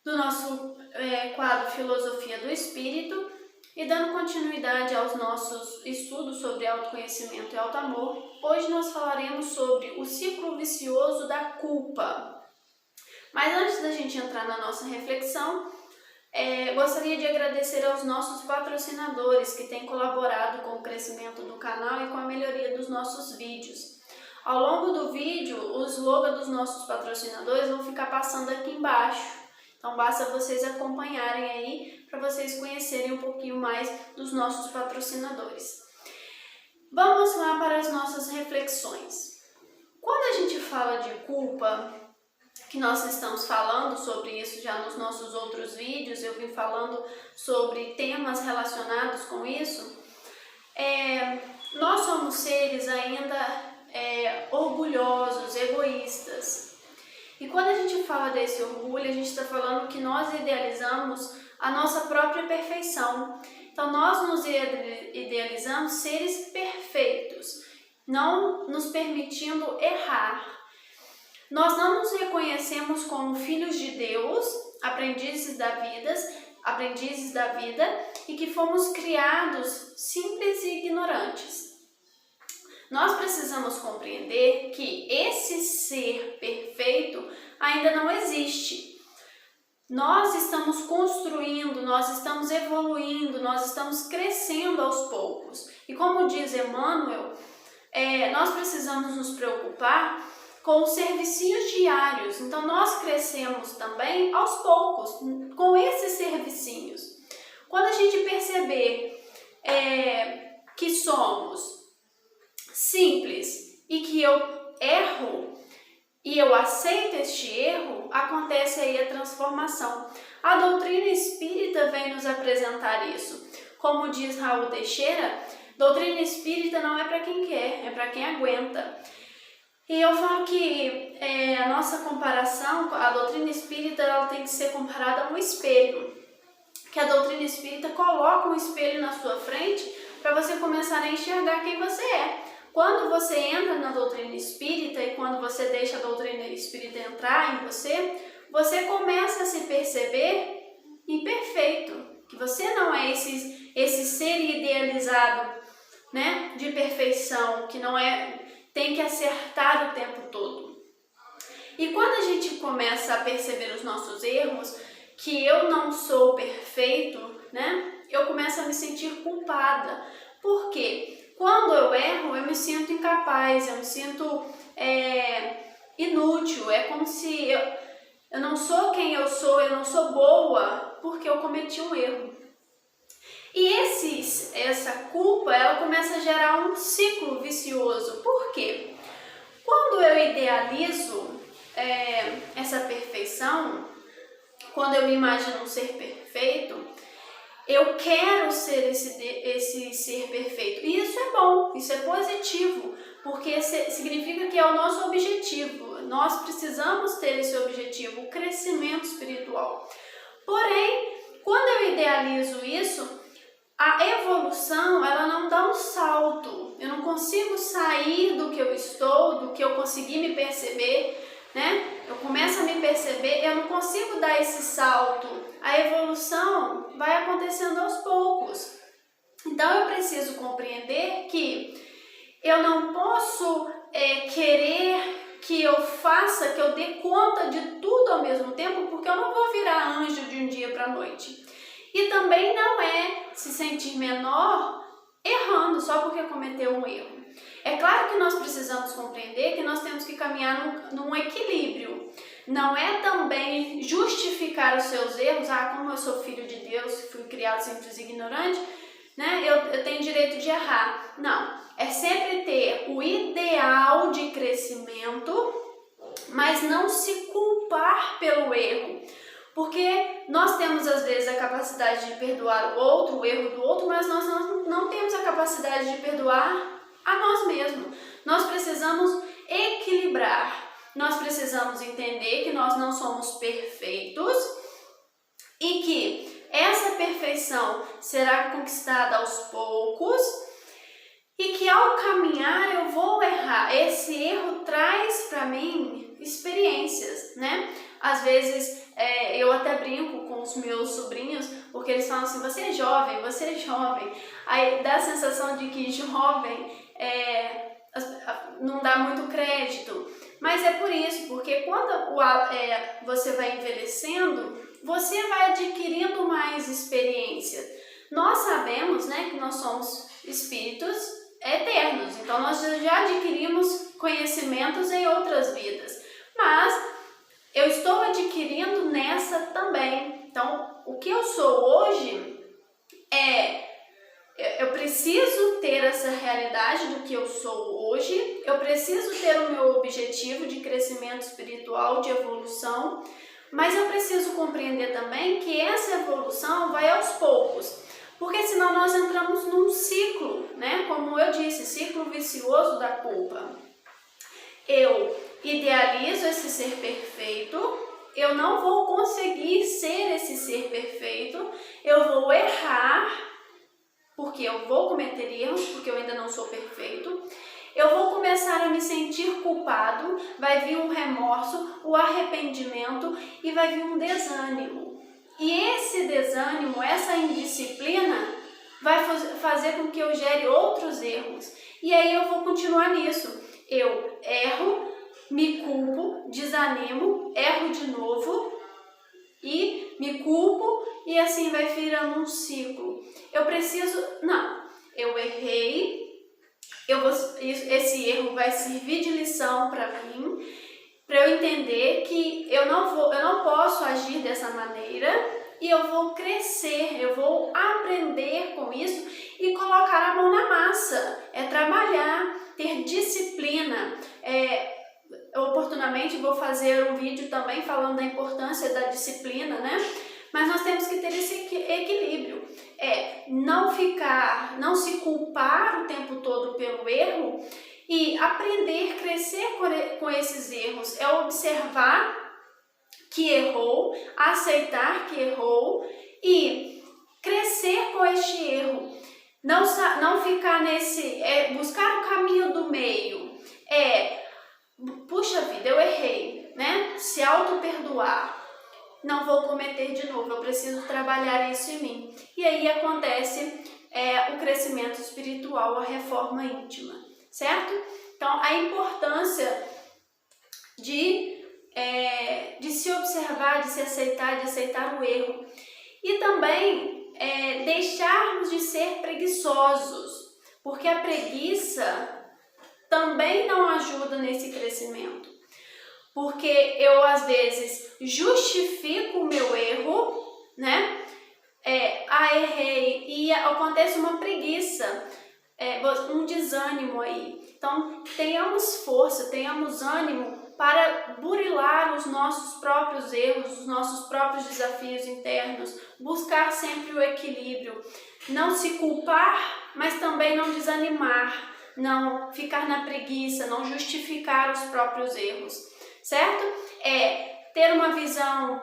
do nosso quadro Filosofia do Espírito e dando continuidade aos nossos estudos sobre autoconhecimento e autoamor. Hoje nós falaremos sobre o ciclo vicioso da culpa. Mas antes da gente entrar na nossa reflexão, gostaria de agradecer aos nossos patrocinadores que têm colaborado com o crescimento do canal e com a melhoria dos nossos vídeos. Ao longo do vídeo, o slogan dos nossos patrocinadores vão ficar passando aqui embaixo. Então basta vocês acompanharem aí para vocês conhecerem um pouquinho mais dos nossos patrocinadores. Vamos lá para as nossas reflexões. Quando a gente fala de culpa, que nós estamos falando sobre isso já nos nossos outros vídeos, eu vim falando sobre temas relacionados com isso, nós somos seres ainda orgulhosos, egoístas. E quando a gente fala desse orgulho, a gente está falando que nós idealizamos a nossa própria perfeição. Então nós nos idealizamos seres perfeitos, não nos permitindo errar. Nós não nos reconhecemos como filhos de Deus, aprendizes da vida e que fomos criados simples e ignorantes. Nós precisamos compreender que esse ser perfeito ainda não existe. Nós estamos construindo, nós estamos evoluindo, nós estamos crescendo aos poucos. E como diz Emmanuel, nós precisamos nos preocupar com os servicinhos diários. Então nós crescemos também aos poucos com esses servicinhos. Quando a gente perceber que somos simples e que eu erro e eu aceito este erro, acontece aí a transformação. A doutrina espírita vem nos apresentar isso. Como diz Raul Teixeira, doutrina espírita não é para quem quer, é para quem aguenta. E eu falo que a nossa comparação, a doutrina espírita, ela tem que ser comparada a um espelho. Que a doutrina espírita coloca um espelho na sua frente para você começar a enxergar quem você é. Quando você entra na doutrina espírita e quando você deixa a doutrina espírita entrar em você, você começa a se perceber imperfeito, que você não é esse ser idealizado, né, de perfeição, que não tem que acertar o tempo todo. E quando a gente começa a perceber os nossos erros, que eu não sou perfeito, né, eu começo a me sentir culpada. Por quê? Quando eu erro, eu me sinto incapaz, eu me sinto inútil, é como se eu não sou quem eu não sou boa porque eu cometi um erro. E essa culpa, ela começa a gerar um ciclo vicioso. Por quê? Quando eu idealizo essa perfeição, quando eu me imagino um ser perfeito, eu quero ser esse ser perfeito. E isso é bom, isso é positivo, porque significa que é o nosso objetivo. Nós precisamos ter esse objetivo, o crescimento espiritual. Porém, quando eu idealizo isso, a evolução, ela não dá um salto. Eu não consigo sair do que eu estou, do que eu consegui me perceber, né? Eu começo a me perceber, eu não consigo dar esse salto. A evolução vai acontecendo aos poucos. Então eu preciso compreender que eu não posso querer que eu faça, que eu dê conta de tudo ao mesmo tempo, porque eu não vou virar anjo de um dia para a noite. E também não é se sentir menor errando só porque cometeu um erro. É claro que nós precisamos compreender que nós temos que caminhar num equilíbrio. Não é também justificar os seus erros, como eu sou filho de Deus, fui criado simples e ignorante, né? Eu tenho direito de errar. Não, é sempre ter o ideal de crescimento, mas não se culpar pelo erro. Porque nós temos às vezes a capacidade de perdoar o outro, o erro do outro, mas nós não temos a capacidade de perdoar a nós mesmos. Nós precisamos equilibrar, nós precisamos entender que nós não somos perfeitos e que essa perfeição será conquistada aos poucos e que ao caminhar eu vou errar. Esse erro traz para mim experiências, né? Às vezes Eu até brinco com os meus sobrinhos, porque eles falam assim, você é jovem, você é jovem. Aí dá a sensação de que jovem não dá muito crédito. Mas é por isso, porque quando você vai envelhecendo, você vai adquirindo mais experiência. Nós sabemos, né, que nós somos espíritos eternos, então nós já adquirimos conhecimentos em outras vidas, mas eu estou adquirindo nessa também. Então, o que eu sou hoje eu preciso ter essa realidade do que eu sou hoje, eu preciso ter o meu objetivo de crescimento espiritual, de evolução, mas eu preciso compreender também que essa evolução vai aos poucos, porque senão nós entramos num ciclo, né? Como eu disse, ciclo vicioso da culpa. Eu idealizo esse ser perfeito, eu não vou conseguir ser esse ser perfeito, eu vou errar, porque eu vou cometer erros, porque eu ainda não sou perfeito, eu vou começar a me sentir culpado, vai vir um remorso, o arrependimento e vai vir um desânimo. E esse desânimo, essa indisciplina, vai fazer com que eu gere outros erros. E aí eu vou continuar nisso. Eu erro, me culpo, desanimo, erro de novo e me culpo e assim vai virando um ciclo. Eu errei, esse erro vai servir de lição para mim, para eu entender que eu não posso agir dessa maneira e eu vou crescer, eu vou aprender com isso e colocar a mão na massa, trabalhar, ter disciplina. Oportunamente vou fazer um vídeo também falando da importância da disciplina, né? Mas nós temos que ter esse equilíbrio, não se culpar o tempo todo pelo erro e aprender, crescer com esses erros, observar que errou, aceitar que errou e crescer com este erro, não ficar buscar o caminho do meio, puxa vida, eu errei, né? Se auto-perdoar. Não vou cometer de novo, eu preciso trabalhar isso em mim. E aí acontece o crescimento espiritual, a reforma íntima, certo? Então, a importância de se observar, de se aceitar, de aceitar o erro. E também deixarmos de ser preguiçosos, porque a preguiça também não ajuda nesse crescimento. Porque eu, às vezes, justifico o meu erro, né? Errei, e acontece uma preguiça, um desânimo aí. Então, tenhamos força, tenhamos ânimo para burilar os nossos próprios erros, os nossos próprios desafios internos, buscar sempre o equilíbrio, não se culpar, mas também não desanimar, não ficar na preguiça, não justificar os próprios erros. Certo? Ter uma visão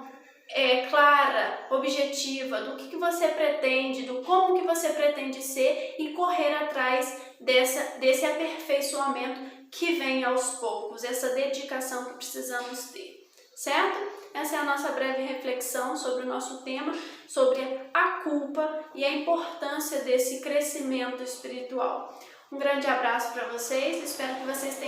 clara, objetiva do que você pretende, do como que você pretende ser e correr atrás desse aperfeiçoamento que vem aos poucos, essa dedicação que precisamos ter. Certo? Essa é a nossa breve reflexão sobre o nosso tema, sobre a culpa e a importância desse crescimento espiritual. Um grande abraço para vocês, espero que vocês tenham